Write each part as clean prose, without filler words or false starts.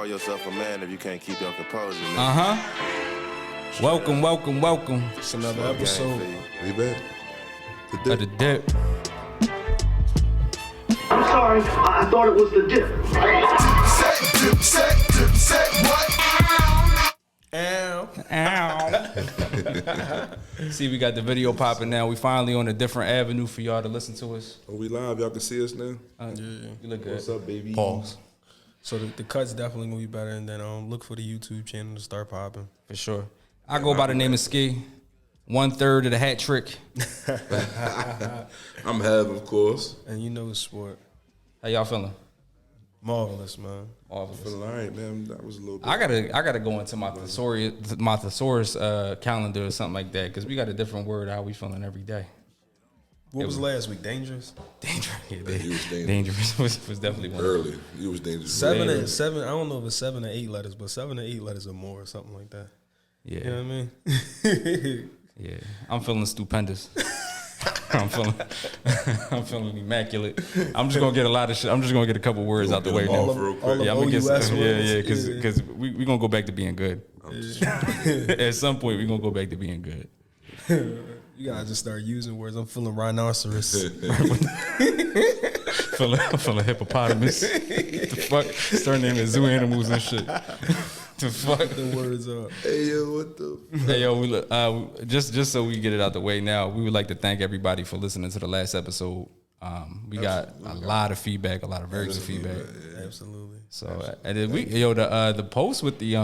yourself a man if you can't keep your composure, man. Welcome. It's another episode. We back. The dip. I'm sorry, I thought it was the dip. Set what? Ow. See, we got the video popping now. We finally on a different avenue for y'all to listen to us. Are we live? Y'all can see us now? You look good. What's up, baby? Pause. So the cut's definitely gonna be better, and then look for the YouTube channel to start popping. For sure. I go by the name of Ski. 1/3 of the hat trick. I'm Hev, of course. And you know it's sport. How y'all feeling? Marvelous, man. Marvelous. Feeling all right, man. That was a little bit. I gotta go into my thesaurus calendar or something like that, because we got a different word how we feeling every day. What was last week? Dangerous? Dangerous. Yeah, He was dangerous. dangerous was definitely one. Early. He was dangerous. Seven. I don't know if it's 7 or 8 letters, but 7 or 8 letters or more or something like that. Yeah. You know what I mean? Yeah. I'm feeling stupendous. I'm feeling immaculate. I'm just gonna get a lot of shit. I'm just gonna get a couple words out the way now. all Yeah, I'm gonna get OUS some, words. because we gonna go back to being good. At some point, we gonna go back to being good. You gotta just start using words. I'm feeling rhinoceros. feeling hippopotamus. The fuck? Start naming zoo animals and shit. The fuck? The words up. Hey, yo, what the? Hey, yo, just so we get it out the way now, we would like to thank everybody for listening to the last episode. We got a lot of feedback, a lot of very good feedback. Absolutely. So, and then the post with the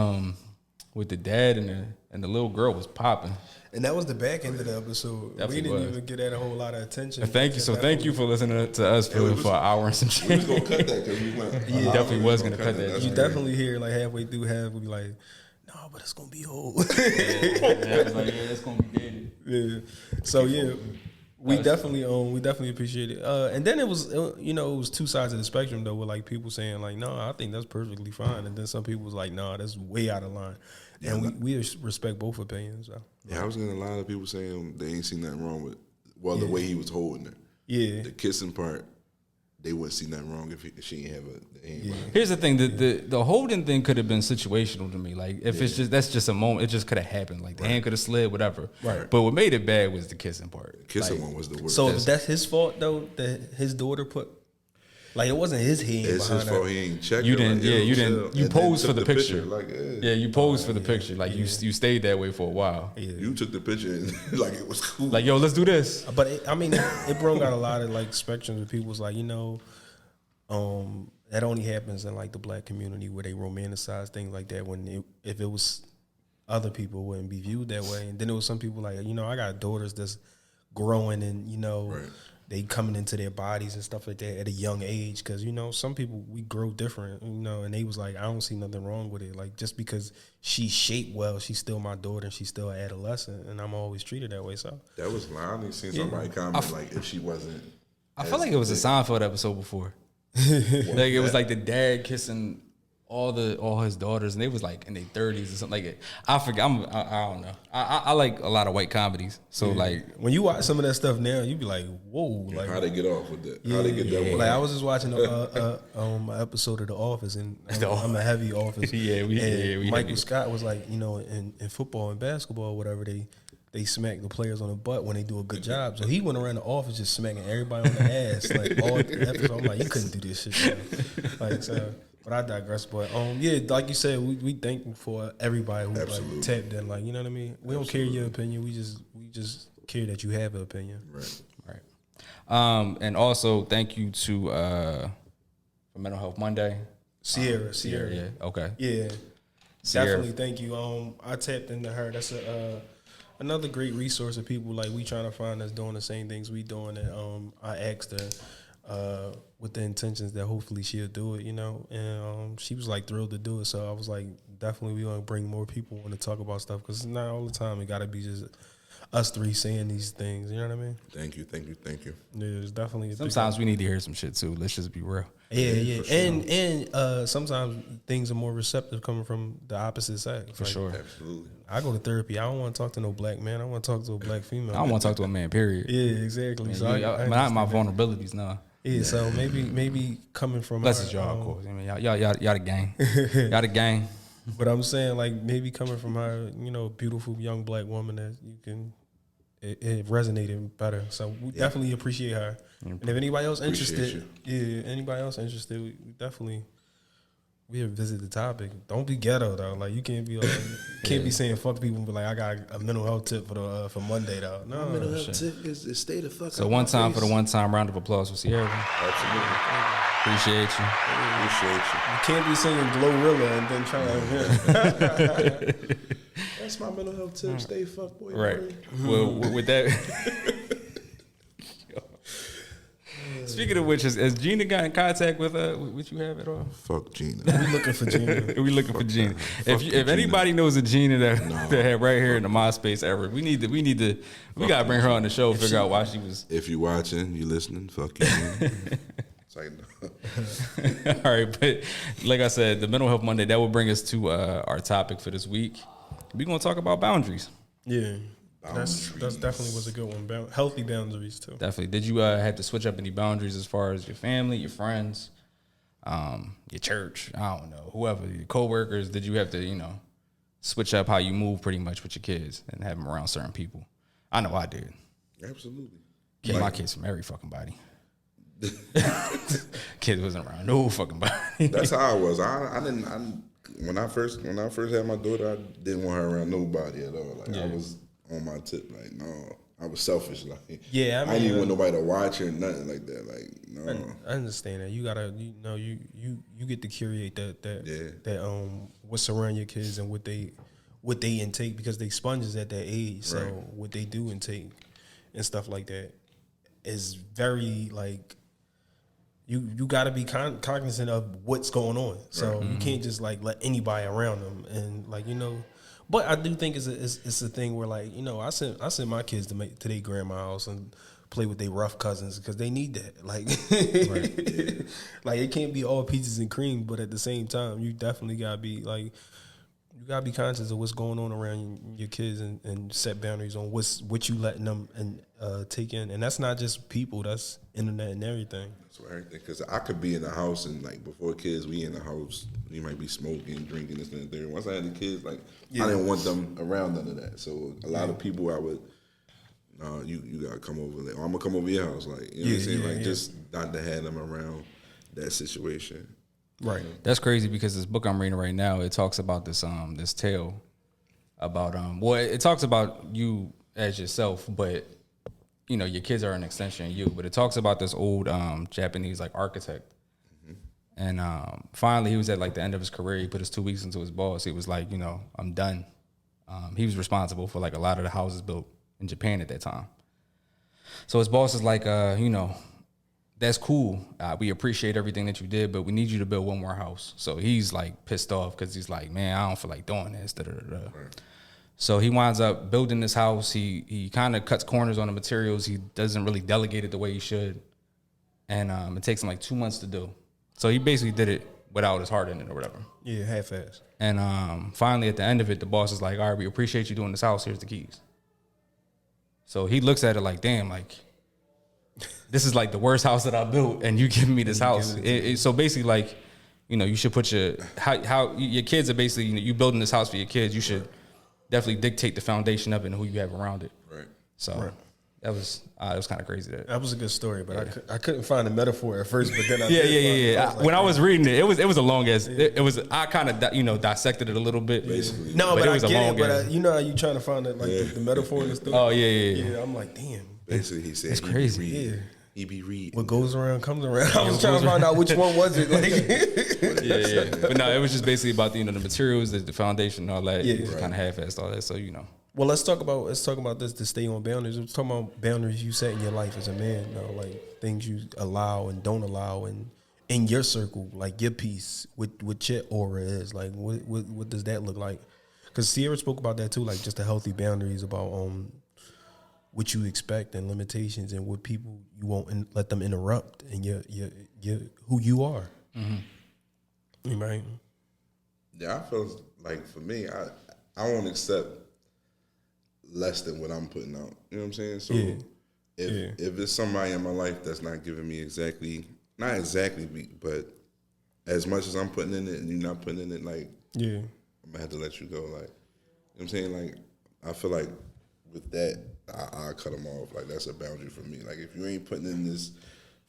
dad and the little girl was popping. And that was the back end of the episode. Definitely we didn't was. even get that a whole lot of attention. And thank you for listening to us for an hour and some shit. We was going to cut that because we went. Yeah, definitely was going to cut that. You definitely hear like halfway through half we be like, no, but it's gonna be old. Yeah, it's gonna be dated. Yeah. So yeah, we definitely appreciate it. And then it was it was two sides of the spectrum though, with like people saying like, no, I think that's perfectly fine, and then some people was like, no, that's way out of line. And we respect both opinions. So. Yeah, I was getting a lot of people saying they ain't seen nothing wrong with the way he was holding her. Yeah. The kissing part, they wouldn't see nothing wrong if she didn't have a hand. Here's the thing: the holding thing could have been situational to me. Like if that's just a moment, it just could have happened. Like the hand could have slid, whatever. Right. But what made it bad was the kissing part. The kissing one was the worst. So that's his fault though that his daughter put. Like it wasn't his hand. It's his fault. Her. He ain't checked. You didn't. Like, You didn't. You posed for the picture. Like, you posed for the picture. Like you stayed that way for a while. Yeah. You took the picture and like it was cool. Like yo, let's do this. But it brought out a lot of like spectrums of people was like that only happens in like the black community where they romanticize things like that. If it was other people, it wouldn't be viewed that way. And then there was some people like I got daughters that's growing and Right. they coming into their bodies and stuff like that at a young age because some people we grow different and they was like I don't see nothing wrong with it, like just because she's shaped well she's still my daughter and she's still an adolescent and I'm always treated that way. So That was I only seen somebody comment like if she wasn't. I felt like it was a Seinfeld episode before. Like it was like the dad kissing all his daughters and they was like in their 30s or something like it. I forget. I don't know. I like a lot of white comedies. So like when you watch some of that stuff now, you be like, whoa, like How they get off with that? How they get that one? Like I was just watching an episode of The Office, and I'm a heavy Office. we Michael heavy. Scott was like, in football and basketball, or whatever, they smack the players on the butt when they do a good job. So he went around the office just smacking everybody on the ass, like all the episodes. I'm like, you couldn't do this shit, man. Like so. But I digress. But like you said, we thankful for everybody who like tapped in. Like, you know what I mean? We don't care your opinion. We just care that you have an opinion. Right. And also thank you to for Mental Health Monday. Sierra. Yeah. Okay. Yeah. Sierra. Definitely thank you. I tapped into her. That's another great resource of people like we trying to find that's doing the same things we doing. And I asked her with the intentions that hopefully she'll do it, and she was like thrilled to do it. So I was like, definitely we want to bring more people on to talk about stuff because it's not all the time. It got to be just us three saying these things. You know what I mean? Thank you. Yeah, it's definitely. Sometimes we need to hear some shit too. Let's just be real. Yeah. And sometimes things are more receptive coming from the opposite sex. For sure. Absolutely. I go to therapy. I don't want to talk to no black man. I want to talk to a black female. I don't want to talk to a man, period. Yeah, exactly. Man, so not my vulnerabilities, nah. Yeah, so maybe coming from Bless y'all, of course. I mean, y'all the gang. Y'all the gang. But I'm saying, like, maybe coming from her, beautiful young black woman that you can, it resonated better. So we definitely appreciate her. And if anybody else interested, we definitely we'll visit the topic. Don't be ghetto though. Like, you can't be be saying fuck people and be like, I got a mental health tip for Monday though. No, mental health tip is stay the fuck. So one time for the one time round of applause for Sierra. Absolutely. Appreciate you. You can't be singing Glorilla and then trying to. That's my mental health tip. Stay fuck boy. Right. Well, with that. Speaking of which, has Gina got in contact with you have at all? Fuck Gina. We looking for Gina. We looking for Gina. If anybody knows a Gina that had right here in the MySpace era, we gotta bring her on the show. Figure out why she was. If you watching, you listening, fuck you. It's like, no. All right, but like I said, the Mental Health Monday, that will bring us to our topic for this week. We're gonna talk about boundaries. Yeah. That's definitely was a good one. Healthy boundaries too. Definitely. Did you have to switch up any boundaries as far as your family, your friends, your church? I don't know, whoever, your coworkers. Did you have to, switch up how you move pretty much with your kids and have them around certain people? I know I did. Absolutely. Keep my kids from every fucking body. Kids wasn't around no fucking body. That's how I was. I didn't. When I first had my daughter, I didn't want her around nobody at all. Like, I was on my tip, like, no, I was selfish. Like, I didn't want nobody to watch her, nothing like that. Like, no. I understand that. You gotta, you get to curate that what's around your kids and what they intake, because they sponges at that age. So what they do intake and stuff like that is very, like, you gotta be cognizant of what's going on. So you can't just like let anybody around them, and like, But I do think it's a thing where, like, I send my kids to their grandma's house and play with their rough cousins because they need that. Like, like, it can't be all peaches and cream, but at the same time, you definitely gotta be like, you gotta be conscious of what's going on around your kids and set boundaries on what you letting them and take in. And that's not just people; that's internet and everything. That's what everything. Because I could be in the house and, like, before kids, we in the house, we might be smoking, drinking, this and that. Once I had the kids, like, I didn't want them around none of that. So a lot of people, I would, you gotta come over. Like, I'm gonna come over your house, like, you know what I'm saying, like, just not to have them around that situation. Right. That's crazy, because this book I'm reading right now, it talks about this tale about it talks about you as yourself, but your kids are an extension of you. But it talks about this old Japanese, like, architect, and finally he was at, like, the end of his career. He put his 2 weeks into his boss. He was like, I'm done. He was responsible for, like, a lot of the houses built in Japan at that time. So his boss is like, that's cool. We appreciate everything that you did, but we need you to build one more house. So he's, like, pissed off because he's like, man, I don't feel like doing this. Right. So he winds up building this house. He kind of cuts corners on the materials. He doesn't really delegate it the way he should. And it takes him like 2 months to do. So he basically did it without his heart in it or whatever. Yeah, half-assed. And finally, at the end of it, the boss is like, all right, we appreciate you doing this house. Here's the keys. So he looks at it like, damn, like, this is like the worst house that I built, and you giving me this house. So basically, like, you should put how your kids are basically, you building this house for your kids. You should definitely dictate the foundation of it and who you have around it. Right. So that was kind of crazy. That was a good story, but I couldn't find a metaphor at first. But then When I was reading it, it was a long ass. It was, I kind of dissected it a little bit. Basically. No, but it was I get a long it. But you know how you trying to find it, like, the metaphor and stuff. Oh yeah. I'm like, damn. Basically, he said, it's crazy. Yeah. He be reading. What goes around comes around. I was trying to find out which one was it. Like, yeah. But no, it was just basically about the materials, the foundation, and all that. Yeah, kind of half-assed all that. So Well, let's talk about this to stay on boundaries. We're talking about boundaries you set in your life as a man. Like, things you allow and don't allow, and in your circle, like your piece, what your aura is. Like, what does that look like? Because Sierra spoke about that too, like just the healthy boundaries about what you expect and limitations, and what people you won't let them interrupt, and your who you are. Mm-hmm. Right? Yeah, I feel like, for me, I won't accept less than what I'm putting out. You know what I'm saying? So if it's somebody in my life that's not giving me not exactly, but as much as I'm putting in it and you're not putting in it, like, I'm gonna have to let you go. Like, you know what I'm saying? Like, I feel like with that, I'll cut them off. Like, that's a boundary for me. Like, if you ain't putting in this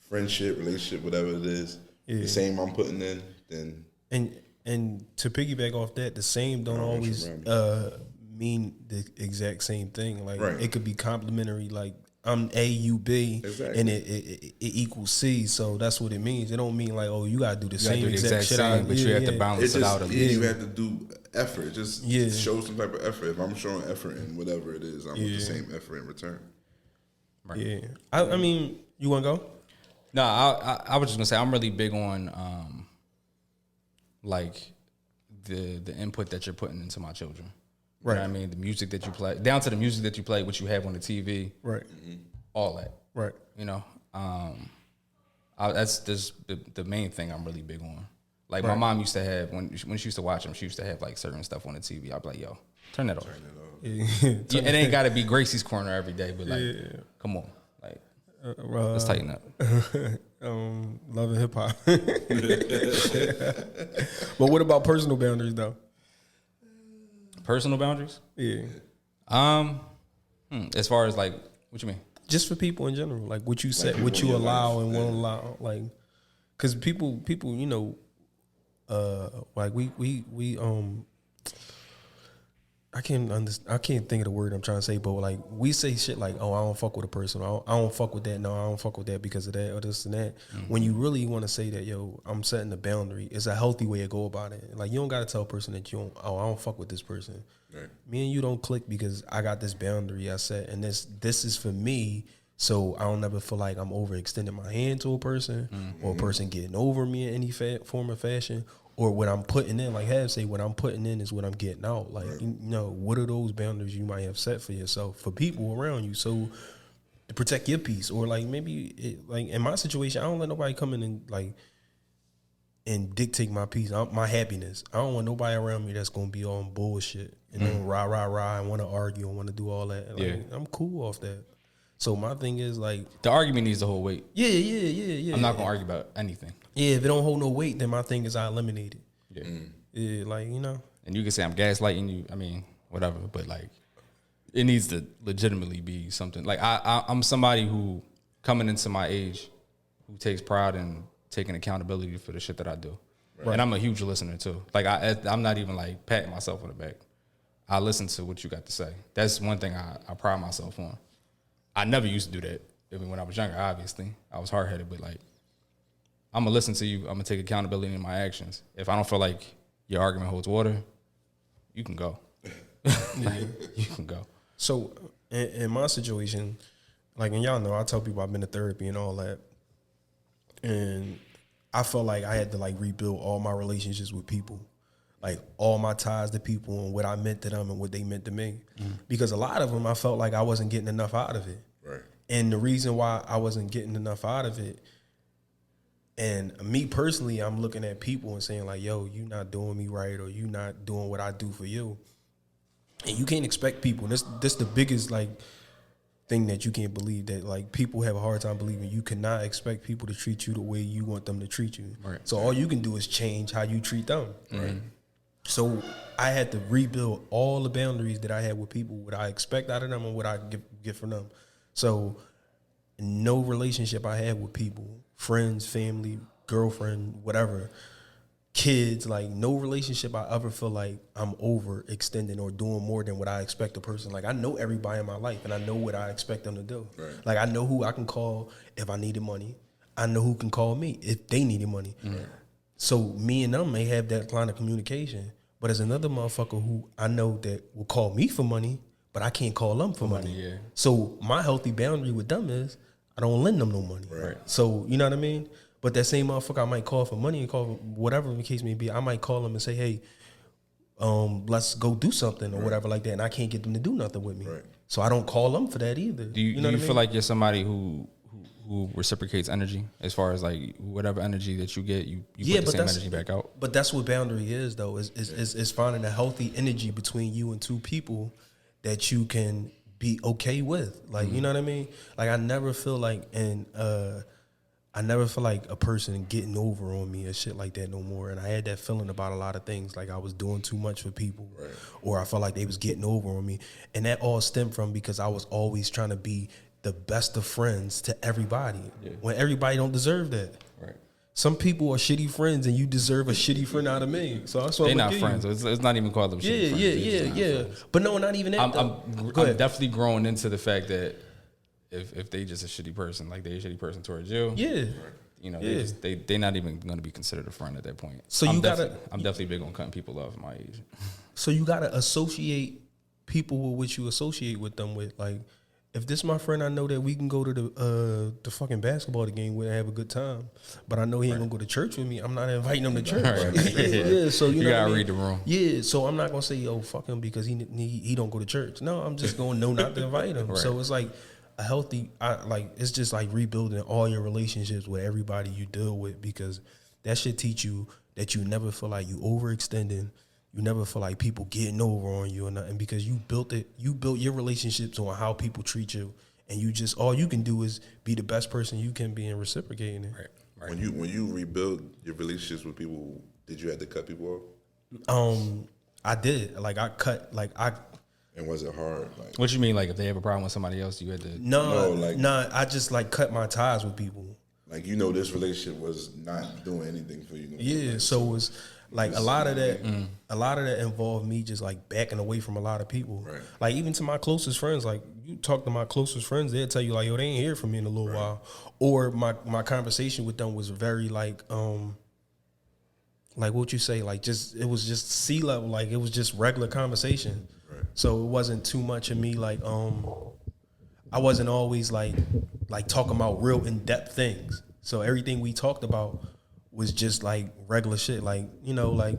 friendship, relationship, whatever it is, the same I'm putting in, then. And to piggyback off that, the same don't always mean the exact same thing. Like, it could be complimentary. Like, I'm A, you B, and it equals C. So that's what it means. It don't mean like, oh, you gotta do the same exact shit. But you have to balance it out. You have to do effort. Just show some type of effort. If I'm showing effort in whatever it is, I'm with the same effort in return. Right. Yeah. I mean, you want to go? No, I was just gonna say I'm really big on like the input that you're putting into my children. You know what I mean? The music that you play, down to the music that you play, what you have on the TV, right? All that, right? You know, that's the main thing I'm really big on. Like my mom used to have when she used to watch them, she used to have like certain stuff on the TV. I'd be like, yo, turn that off. It ain't got to be Gracie's Corner every day, but like, come on, like, let's tighten up. Love and hip hop. But what about personal boundaries though? Personal boundaries? Yeah. As far as like, what you mean? Just for people in general, like what you said, what you allow and won't allow, like, because people, you know, like we I can't think of the word I'm trying to say, but like we say shit like, oh, I don't fuck with a person, I don't fuck with that, no, I don't fuck with that because of that or this and that. When you really want to say that, yo, I'm setting a boundary, it's a healthy way to go about it. Like you don't got to tell a person that I don't fuck with this person. Right. Me and you don't click because I got this boundary I set, and this is for me, so I don't ever feel like I'm overextending my hand to a person or a person getting over me in any form or fashion. Or what I'm putting in, like Have say, what I'm putting in is what I'm getting out. Like, you know, what are those boundaries you might have set for yourself, for people around you, so to protect your peace? Or like maybe, like in my situation, I don't let nobody come in and like and dictate my peace, my happiness. I don't want nobody around me that's gonna be on bullshit and then rah and want to argue and want to do all that. Like, I'm cool off that. So my thing is like the argument needs to hold weight. Yeah. I'm not gonna argue about anything. Yeah, if it don't hold no weight, then my thing is I eliminate it. Yeah, like, you know. And you can say I'm gaslighting you. I mean, whatever. But like, it needs to legitimately be something. Like I'm somebody who coming into my age, who takes pride in taking accountability for the shit that I do. Right. And I'm a huge listener too. Like I'm not even like patting myself on the back. I listen to what you got to say. That's one thing I pride myself on. I never used to do that. I mean, when I was younger, obviously. I was hard-headed, but like, I'm going to listen to you. I'm going to take accountability in my actions. If I don't feel like your argument holds water, you can go. You can go. So, in my situation, like, and y'all know, I tell people I've been to therapy and all that. And I felt like I had to, like, rebuild all my relationships with people. Like, all my ties to people and what I meant to them and what they meant to me. Because a lot of them, I felt like I wasn't getting enough out of it. Right. And the reason why I wasn't getting enough out of it, and me personally, I'm looking at people and saying like, yo, you not doing me right, or you not doing what I do for you. And you can't expect people, and this the biggest like thing that you can't believe, that like people have a hard time believing you cannot expect people to treat you the way you want them to treat you. Right. So all you can do is change how you treat them. Right. So I had to rebuild all the boundaries that I had with people, what I expect out of them and what I get from them. So no relationship I had with people, friends, family, girlfriend, whatever, kids, like no relationship I ever feel like I'm overextending or doing more than what I expect a person. Like I know everybody in my life and I know what I expect them to do. Right. Like I know who I can call if I needed money. I know who can call me if they needed money. Mm-hmm. So me and them may have that line of communication, but there's another motherfucker who I know that will call me for money, but I can't call them for money. Yeah. So my healthy boundary with them is I don't lend them no money. Right. So you know what I mean? But that same motherfucker I might call for money and call for whatever the case may be, I might call them and say, hey, let's go do something or whatever like that, and I can't get them to do nothing with me. Right. So I don't call them for that either. Do you feel like you're somebody who reciprocates energy, as far as like whatever energy that you get, you put the same energy back out? But that's what boundary is, though, is finding a healthy energy between you and two people that you can be okay with. Like, you know what I mean? Like, I never feel like, I never feel like a person getting over on me and shit like that no more. And I had that feeling about a lot of things. Like I was doing too much for people, or I felt like they was getting over on me. And that all stemmed from because I was always trying to be the best of friends to everybody when everybody don't deserve that. Right. Some people are shitty friends and you deserve a shitty friend out of me. So that's what they're I'm not friends. It's not even called them shitty friends. Yeah. But no, not even that. I'm definitely growing into the fact that if they just a shitty person, like they're a shitty person towards you, you know, they're not even going to be considered a friend at that point. So I'm definitely big on cutting people off my age. So you gotta associate people with what you associate with them with. Like, if this my friend, I know that we can go to the fucking basketball game with and have a good time. But I know he ain't gonna go to church with me. I'm not inviting him to church. So you know gotta what I mean? read the room. Yeah, so I'm not gonna say, yo, fuck him because he don't go to church. No, I'm just gonna know not to invite him. So it's like a healthy, it's just like rebuilding all your relationships with everybody you deal with, because that should teach you that you never feel like you overextending. You never feel like people getting over on you or nothing, because you built your relationships on how people treat you, and you just, all you can do is be the best person you can be and reciprocating it. Right. When you rebuild your relationships with people, did you have to cut people off? I did. And was it hard? Like, what you mean? Like if they have a problem with somebody else, you had to? No. I just like cut my ties with people. Like, you know, this relationship was not doing anything for you. Yeah. So it was like a lot of that involved me just like backing away from a lot of people. Right. Like even to my closest friends, like you talk to my closest friends, they'll tell you like, yo, they ain't hear from me in a little while. Or my conversation with them was very like what you say, like just, it was just sea level, like it was just regular conversation. Right. So it wasn't too much of me like I wasn't always like talking about real in-depth things. So everything we talked about was just like regular shit, like, you know, like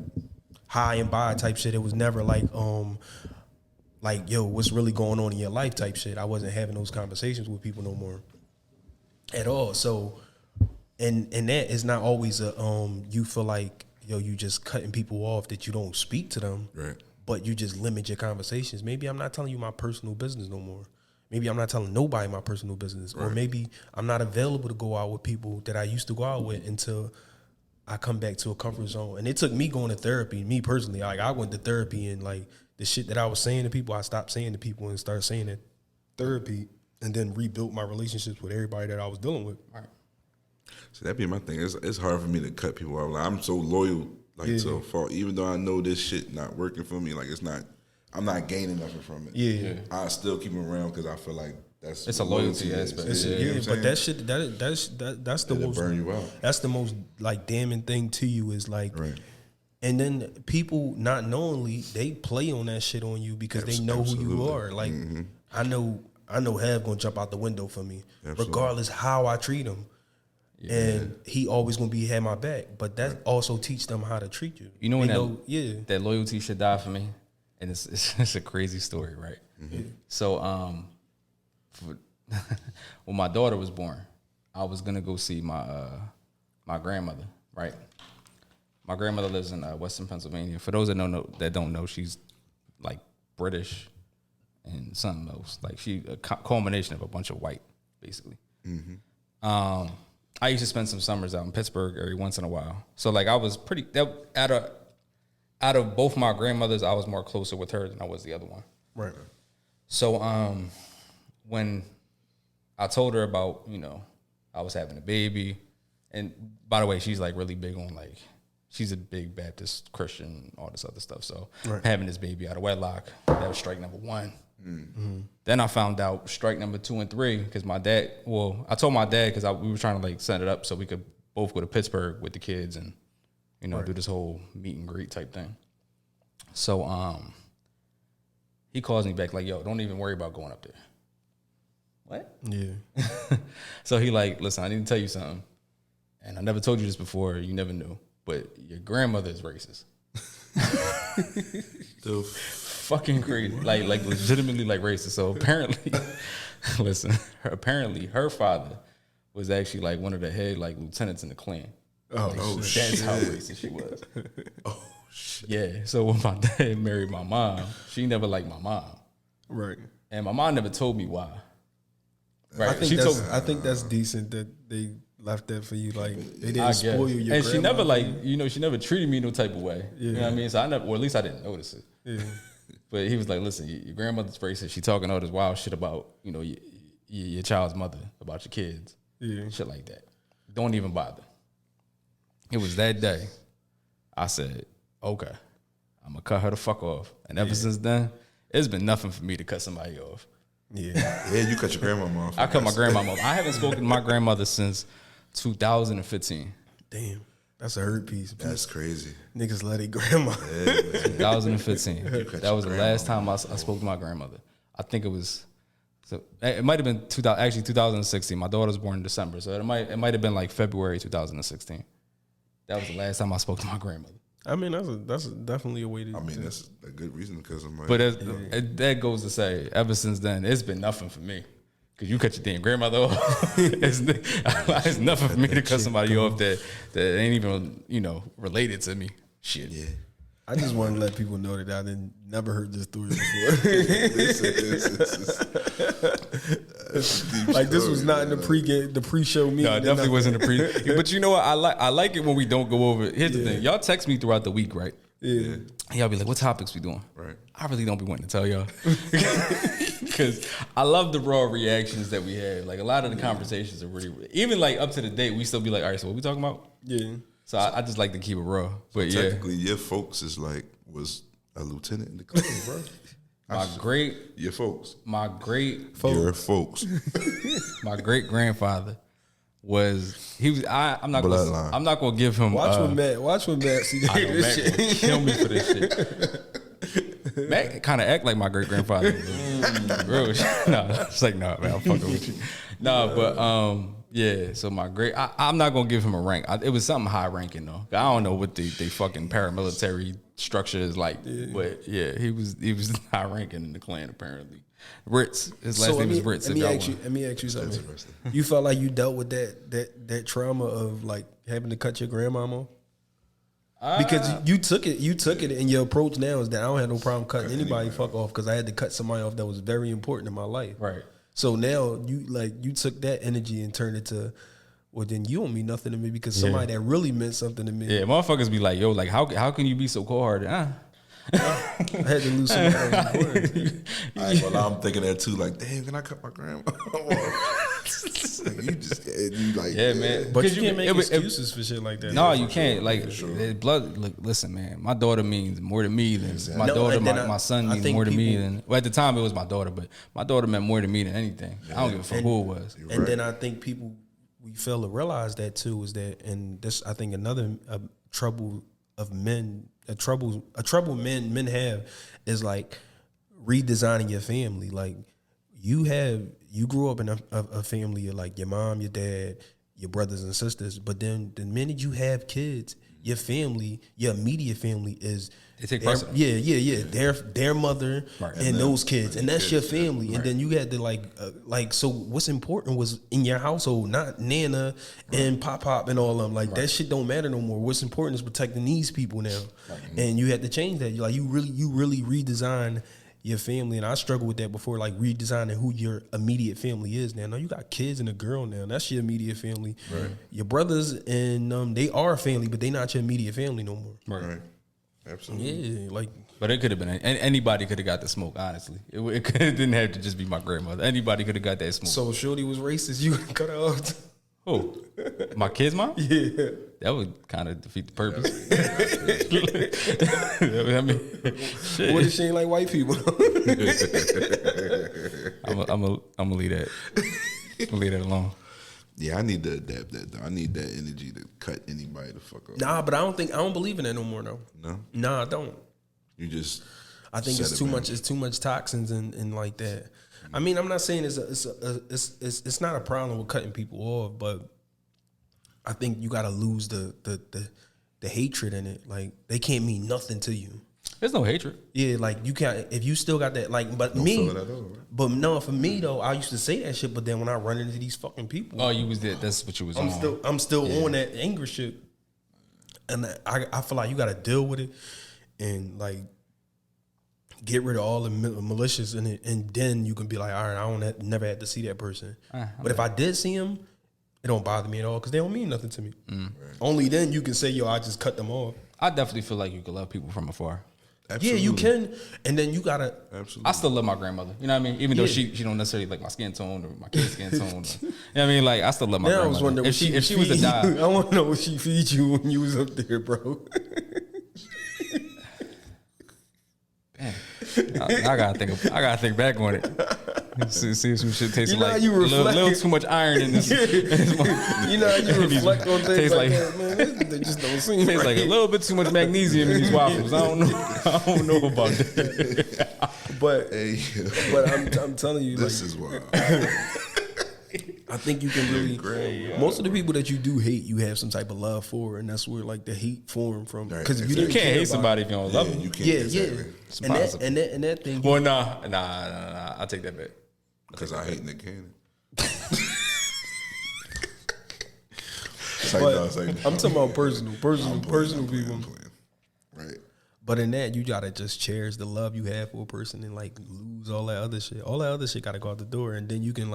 high and by type shit. It was never like yo, what's really going on in your life type shit. I wasn't having those conversations with people no more at all. So and that is not always a you feel like, yo, you just cutting people off that you don't speak to them. Right. But you just limit your conversations. Maybe I'm not telling you my personal business no more. Maybe I'm not telling nobody my personal business. Right. Or maybe I'm not available to go out with people that I used to go out with until I come back to a comfort zone. And it took me going to therapy, me personally. Like I went to therapy, and like the shit that I was saying to people, I stopped saying to people and started saying it therapy, and then rebuilt my relationships with everybody that I was dealing with. Right. So that'd be my thing. It's hard for me to cut people off. Like, I'm so loyal, to a fault. Even though I know this shit not working for me, like I'm not gaining nothing from it. Yeah. I still keep them around because I feel like it's a loyalty aspect. But that shit, that's the most burn you out. That's the most like damning thing to you is like, right. And then people not knowingly they play on that shit on you because they know who you are. Like I know Have gonna jump out the window for me, regardless how I treat him. Yeah. And he always gonna have my back, but that also teach them how to treat you. You know when that loyalty should die for me, and it's a crazy story, right? Mm-hmm. So when my daughter was born, I was gonna go see my grandmother, right? My grandmother lives in Western Pennsylvania. For those that don't know, she's like British and something else. Like she a culmination of a bunch of white, basically. Mm-hmm. I used to spend some summers out in Pittsburgh every once in a while. So like I was out of both my grandmothers, I was more closer with her than I was the other one. Right. So when I told her about, you know, I was having a baby, and by the way, she's like really big on like, she's a big Baptist Christian, all this other stuff. So having this baby out of wedlock, that was strike number one. Mm-hmm. Then I found out strike number 2 and 3 because my dad. Well, I told my dad because we were trying to like set it up so we could both go to Pittsburgh with the kids and do this whole meet and greet type thing. So he calls me back like, "Yo, don't even worry about going up there." What? Yeah. So he like, "Listen, I need to tell you something, and I never told you this before. You never knew, but your grandmother is racist." Fucking crazy, like legitimately like racist. So apparently, listen, her father was actually like one of the head like lieutenants in the Klan. Oh shit! That's how racist she was. Oh shit! Yeah. So when my dad married my mom, she never liked my mom. Right. And my mom never told me why. Right. I think that's decent that they left that for you. Like they didn't spoil your and she never grandma. she never treated me no type of way. Yeah. You know what I mean? So I never, or at least I didn't notice it. Yeah. But he was like, listen, your grandmother's racist. She talking all this wild shit about, your child's mother, about your kids. Yeah. Shit like that. Don't even bother. It was that day. I said, okay, I'm going to cut her the fuck off. And ever since then, it's been nothing for me to cut somebody off. Yeah. Yeah, you cut your grandma off. I cut my grandma off. I haven't spoken to my grandmother since 2015. Damn. That's a hurt piece. That's crazy. Niggas let it grandma. 2015. That was the last time I spoke to my grandmother. I think it was, so it might have been 2016. My daughter was born in December, so it might have been like February 2016. That was the last time I spoke to my grandmother. I mean, that's definitely a way to. I mean, that's a good reason because I'm like. But that goes to say, ever since then, it's been nothing for me. Cause you cut your damn grandmother off. It's nothing for me to cut somebody off that ain't even related to me. Shit. Yeah. I just want to let people know that I never heard this story before. Like this was not in the pre-show meeting. No, it definitely wasn't a pre. But you know what? I like it when we don't go over. Here's the thing. Y'all text me throughout the week, right? Yeah. And y'all be like, what topics we doing? Right. I really don't be wanting to tell y'all. Because I love the raw reactions that we have. Like a lot of the conversations are really, even like up to the date, we still be like, all right, so what we talking about? Yeah. So I just like to keep it raw. But yeah. Technically, your folks was a lieutenant in the company, bro. Your folks. Your folks. My great grandfather I'm not gonna give him Watch when Matt see I know this Matt shit. gonna kill me for this shit. Matt kind of act like my great grandfather. Real shit. No, it's like no, man, I'm fucking with you. No, but yeah. So I'm not gonna give him a rank. It was something high ranking though. I don't know what they fucking paramilitary structure is like, but yeah, he was high ranking in the Klan apparently. Ritz, his last name is Ritz. Let me ask you something. You felt like you dealt with that trauma of like having to cut your grandmama off? Because you took it, and your approach now is that I don't have no problem cutting anybody fuck off because I had to cut somebody off that was very important in my life. Right. So now you took that energy and turned it to, well, then you don't mean nothing to me because somebody that really meant something to me. Yeah, motherfuckers be like, yo, like how can you be so cold-hearted? I had to lose somebody that was important. Well, I'm thinking that too. Like, damn, can I cut my grandma off? Yeah, man. But you can't make excuses for shit like that. No, you can't. Like, blood. Look, listen, man. My daughter means more to me than my son means more to me than. Well, at the time it was my daughter, but my daughter meant more to me than anything. I don't give a fuck who it was. And then I think we fail to realize that too is that, and this I think another trouble of men. A trouble men have is like redesigning your family. Like you grew up in a family of like your mom, your dad, your brothers and sisters. But then the minute you have kids, your family, your immediate family is they take precedence. Yeah. Their mother and those kids, and that's your family. Right. And then you had to like so. What's important was in your household, not Nana and Pop and all of them. Like that shit don't matter no more. What's important is protecting these people now. Right. And you had to change that. You really redesign your family, and I struggled with that before, like redesigning who your immediate family is now. Now you got kids and a girl now. That's your immediate family. Right. Your brothers and they are family, but they not your immediate family no more. Right. Absolutely. Yeah, like. But it could have been anybody could have got the smoke. Honestly, it didn't have to just be my grandmother. Anybody could have got that smoke. So Shorty was racist. You cut her off. Who? My kid's mom? Yeah. That would kind of defeat the purpose. I mean, shit. What if she ain't like white people? I'm gonna leave that. I'm gonna leave that alone. Yeah, I need to adapt that though. I need that energy to cut anybody the fuck up. Nah, but I don't believe in that no more though. No? Nah, I don't. You just I think it's too much toxins and like that. I mean, I'm not saying it's not a problem with cutting people off, but I think you gotta lose the hatred in it. Like they can't mean nothing to you. There's no hatred. Yeah, like you can't if you still got that. Like, but me, but no, for me though, I used to say that shit. But then when I run into these fucking people, oh, you was there. That's what you was on. I'm still on that anger shit, and I feel like you got to deal with it, and like get rid of all the malicious in it, and then you can be like, all right, I don't never had to see that person. But if I did see him, it don't bother me at all because they don't mean nothing to me. Right. Only then you can say, yo, I just cut them off. I definitely feel like you can love people from afar. Absolutely. Yeah, you can, and then you gotta. Absolutely. I still love my grandmother. You know what I mean? Even though she don't necessarily like my skin tone or my kid's skin tone. Or, you know what I mean? Like I still love my grandmother. I was wondering if she was to die. I want to know what she feed you when you was up there, bro. Man, I gotta think back on it. See if some shit tastes like you a little too much iron in this. You know how you reflect on things like that, man. They just don't seem tastes right. like a little bit too much magnesium in these waffles. I don't know about that. But I'm telling you, this like, is wild. I think you can really. Most of the people that you do hate, you have some type of love for, and that's where like the hate form from. Because Right, you can't hate somebody if you don't love them. You can't. Yeah, Exactly. and that thing. Well, nah. I'll take that back. Because I hate Nick Cannon. I'm talking about personal people. Right. But in that, you gotta just cherish the love you have for a person and like lose all that other shit. All that other shit gotta go out the door, and then you can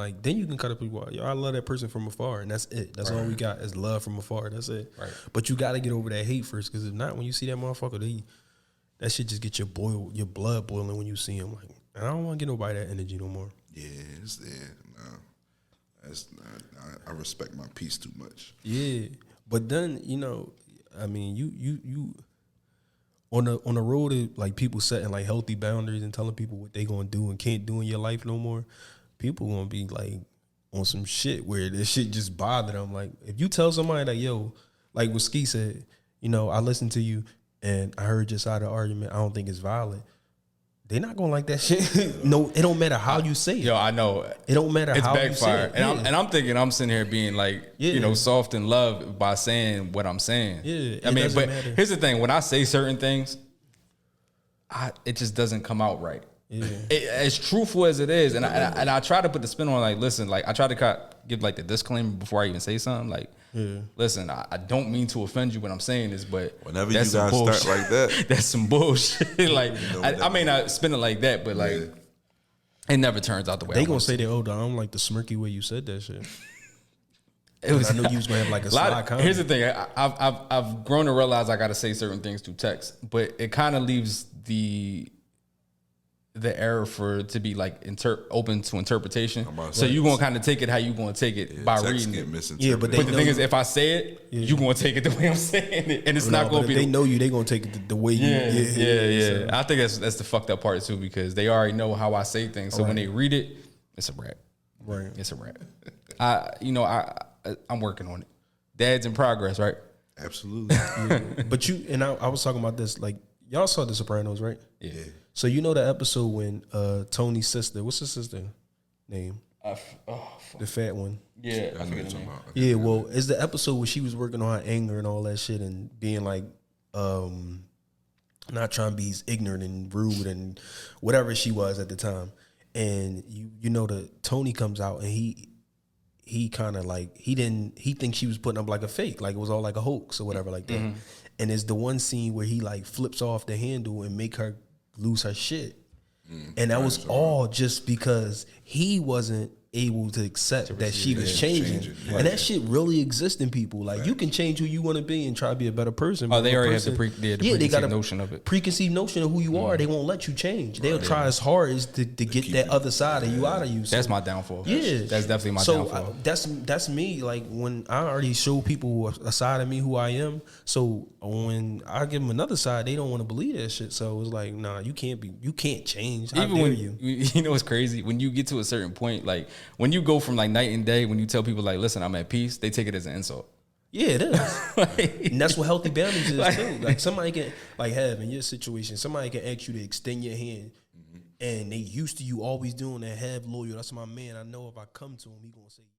cut up people out. Yo, I love that person from afar, and that's it. That's all we got is love from afar. That's it. Right. But you gotta get over that hate first, because if not, when you see that motherfucker, that shit just get your blood boiling when you see him. Like, I don't want to get nobody that energy no more. Yeah, it's there. No, that's not. I respect my peace too much. Yeah, but then I mean, you on the road to like people setting like healthy boundaries and telling people what they gonna do and can't do in your life no more. People gonna be like on some shit where this shit just bother them. Like if you tell somebody that, yo, like what Ski said, I listened to you and I heard your side of the argument. I don't think it's valid. They're not gonna like that shit. No, it don't matter how you say it. Yo, I know. It don't matter how backfired. you say it. And I'm thinking I'm sitting here being like, soft in love by saying what I'm saying. Yeah, I mean, but matter. here's the thing: when I say certain things, it just doesn't come out right. Yeah. As truthful as it is, and I try to put the spin on like, listen, like I try to give like the disclaimer before I even say something. Like, listen, I don't mean to offend you when I'm saying this, but whenever you guys start like that, that's some bullshit. Like, I may not spin it like that, but like, it never turns out the way they gonna say that. Oh, I don't like the smirky way you said that shit. It was, I knew you was gonna have like a sly comment. Here's the thing: I've grown to realize I got to say certain things through text, but it kind of leaves the error for it to be like open to interpretation. So you gonna kind of take it how you gonna take it by reading it. Yeah, but the thing is, if I say it, you gonna take it the way I'm saying it, and it's not gonna be. They know you. They gonna take it the way you. Yeah. So. I think that's the fucked up part too, because they already know how I say things. So when they read it, it's a rap. Right. It's a rap. I'm working on it. Dad's in progress, right? Absolutely. But I was talking about this. Like y'all saw The Sopranos, right? Yeah. So you know the episode when Tony's sister, what's her sister name? The fat one. Yeah, I know what you're talking about. Yeah, well, it's the episode where she was working on her anger and all that shit and being like, not trying to be ignorant and rude and whatever she was at the time. And the Tony comes out and he kind of like he thinks she was putting up like a fake, like it was all like a hoax or whatever like that. Mm-hmm. And it's the one scene where he like flips off the handle and make her lose her shit. And that was all just because he wasn't able to accept that she was changing. And that shit really exists in people. Like you can change who you want to be and try to be a better person. Oh, they already have the preconceived notion of it. Preconceived notion of who you are. They won't let you change. They'll try as hard as to get that other side of you out of you. So, that's my downfall. Yeah. That's definitely my downfall. That's me. Like when I already show people a side of me who I am. So when I give them another side, they don't want to believe that shit. So it's like, nah, you can't change. How dare you? You know what's crazy? When you get to a certain point, like when you go from like night and day, when you tell people like, listen, I'm at peace, they take it as an insult. Yeah, it is. And that's what healthy boundaries is too. Like somebody can have in your situation, somebody can ask you to extend your hand and they used to you always doing that, have loyal. That's my man. I know if I come to him, he gonna say